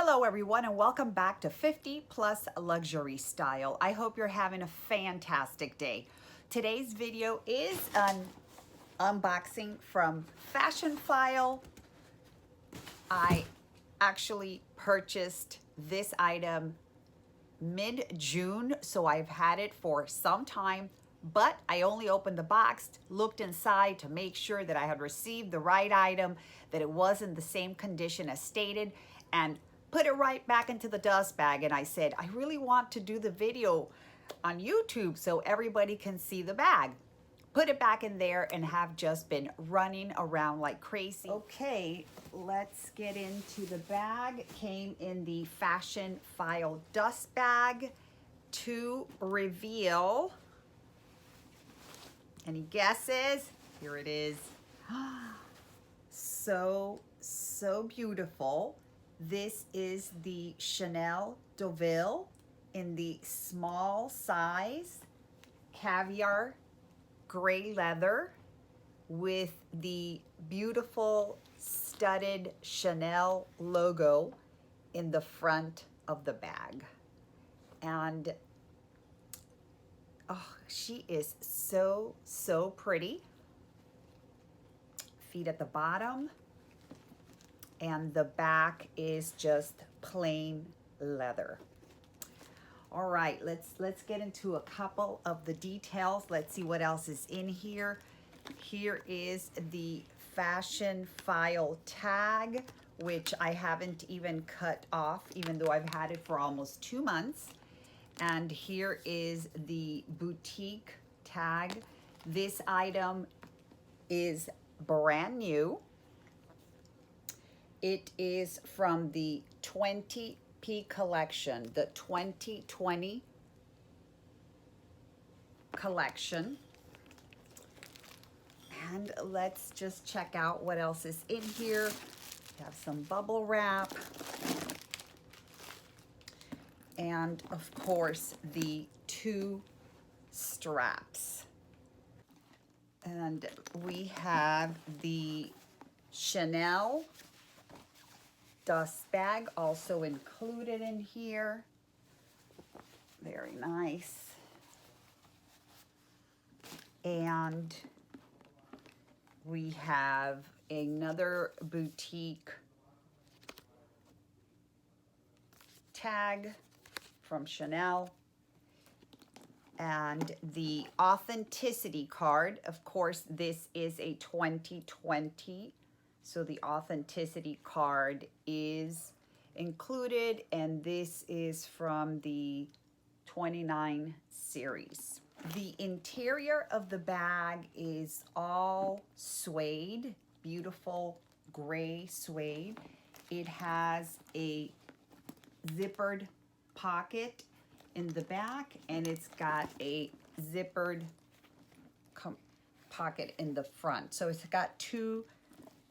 Hello everyone and welcome back to 50 Plus Luxury Style. I hope you're having a fantastic day. Today's video is an unboxing from Fashionphile. I actually purchased this item mid-June, so I've had it for some time, but I only opened the box, looked inside to make sure that I had received the right item, that it was in the same condition as stated, and put it right back into the dust bag. And I said, I really want to do the video on YouTube so everybody can see the bag. Put it back in there and have just been running around like crazy. Okay, let's get into the bag. It came in the Fashionphile dust bag. To reveal, any guesses? Here it is. So beautiful. This is the Chanel Deauville in the small size, caviar gray leather with the beautiful studded Chanel logo in the front of the bag. And oh, she is so pretty. Feet at the bottom. And the back is just plain leather. All right, let's get into a couple of the details. Let's see what else is in here. Here is the Fashionphile tag, which I haven't even cut off, even though I've had it for almost 2 months. And here is the boutique tag. This item is brand new. It is from the 20P collection, the 2020 collection. And let's just check out what else is in here. We have some bubble wrap. And of course, the 2 straps. And we have the Chanel dust bag also included in here. Very nice. And we have another boutique tag from Chanel and the authenticity card. Of course, this is a 2020, so the authenticity card is included, and this is from the 29 series. The interior of the bag is all suede, beautiful gray suede. It has a zippered pocket in the back, and it's got a zippered pocket in the front. So it's got two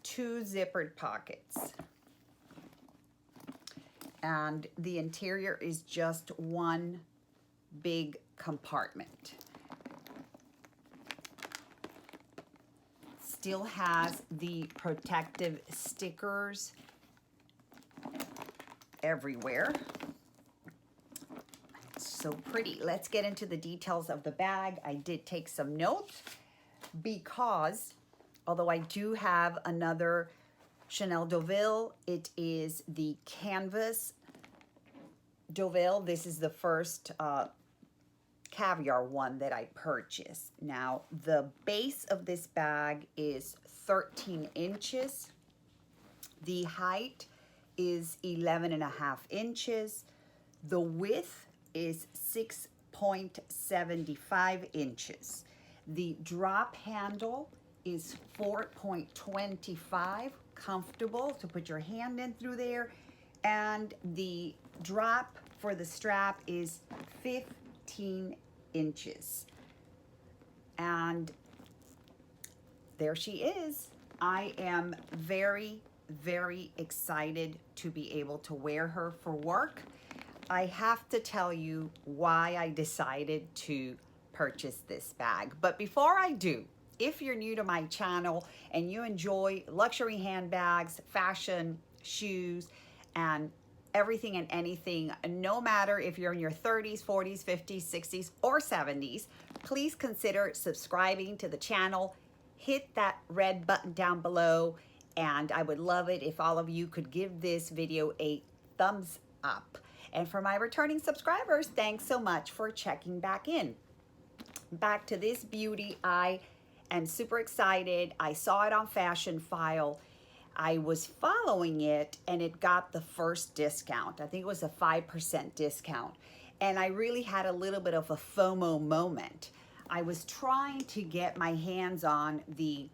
zippered pockets. And the interior is just one big compartment. Still has the protective stickers everywhere. So pretty. Let's get into the details of the bag. I did take some notes because although I do have another Chanel Deauville, it is the canvas Deauville. This is the first caviar one that I purchased. Now, the base of this bag is 13 inches. The height is 11.5 inches. The width is 6.75 inches. The drop handle is 4.25, comfortable to put your hand in through there. And the drop for the strap is 15 inches. And there she is. I am very excited to be able to wear her for work. I have to tell you why I decided to purchase this bag. But before I do, if you're new to my channel and you enjoy luxury handbags, fashion, shoes, and everything and anything, no matter if you're in your 30s, 40s, 50s, 60s, or 70s. Please consider subscribing to the channel. Hit that red button down below, and I would love it if all of you could give this video a thumbs up. And for my returning subscribers, thanks so much for checking back in. Back to this beauty. I am super excited. I saw it on Fashionphile. I was following it and it got the first discount. I think it was a 5% discount. And I really had a little bit of a FOMO moment. I was trying to get my hands on the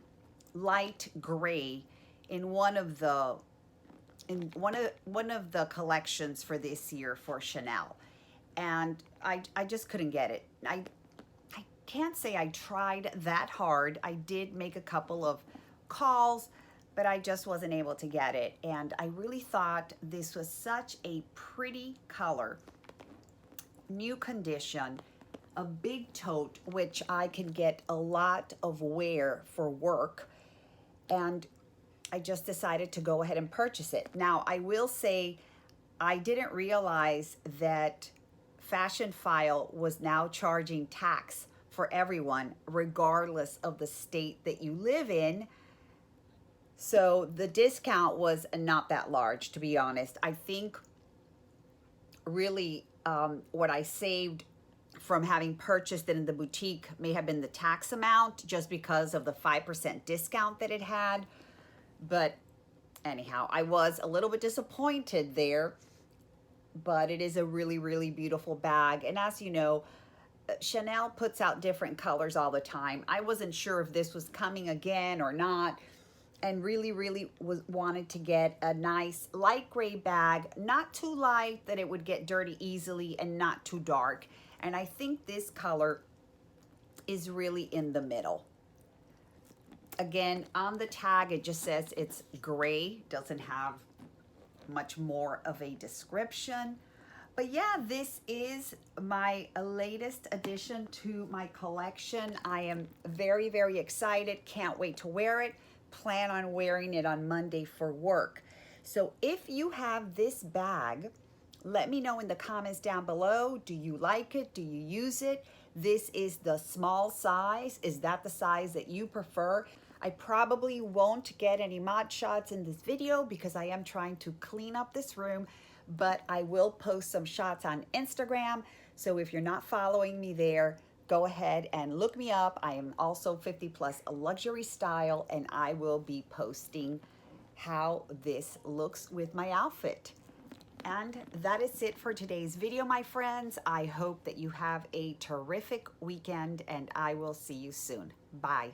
light gray in one of the collections for this year for Chanel. And I just couldn't get it. I can't say I tried that hard. I did make a couple of calls, but I just wasn't able to get it. And I really thought this was such a pretty color, new condition, a big tote, which I can get a lot of wear for work. And I just decided to go ahead and purchase it. Now, I will say I didn't realize that Fashionphile was now charging tax for everyone, regardless of the state that you live in. So the discount was not that large, to be honest. I think really what I saved from having purchased it in the boutique may have been the tax amount, just because of the 5% discount that it had. But anyhow, I was a little bit disappointed there, but it is a really, really beautiful bag. And as you know, Chanel puts out different colors all the time. I wasn't sure if this was coming again or not, and really wanted to get a nice light gray bag, not too light that it would get dirty easily and not too dark. And I think this color is really in the middle. Again, on the tag, it just says it's gray, doesn't have much more of a description. But yeah, this is my latest addition to my collection. I am very, very excited. Can't wait to wear it. Plan on wearing it on Monday for work. So if you have this bag, let me know in the comments down below. Do you like it? Do you use it? This is the small size. Is that the size that you prefer? I probably won't get any mod shots in this video because I am trying to clean up this room, but I will post some shots on Instagram. So if you're not following me there, go ahead and look me up. I am also 50 plus luxury style, and I will be posting how this looks with my outfit. And that is it for today's video, my friends. I hope that you have a terrific weekend, and I will see you soon. Bye.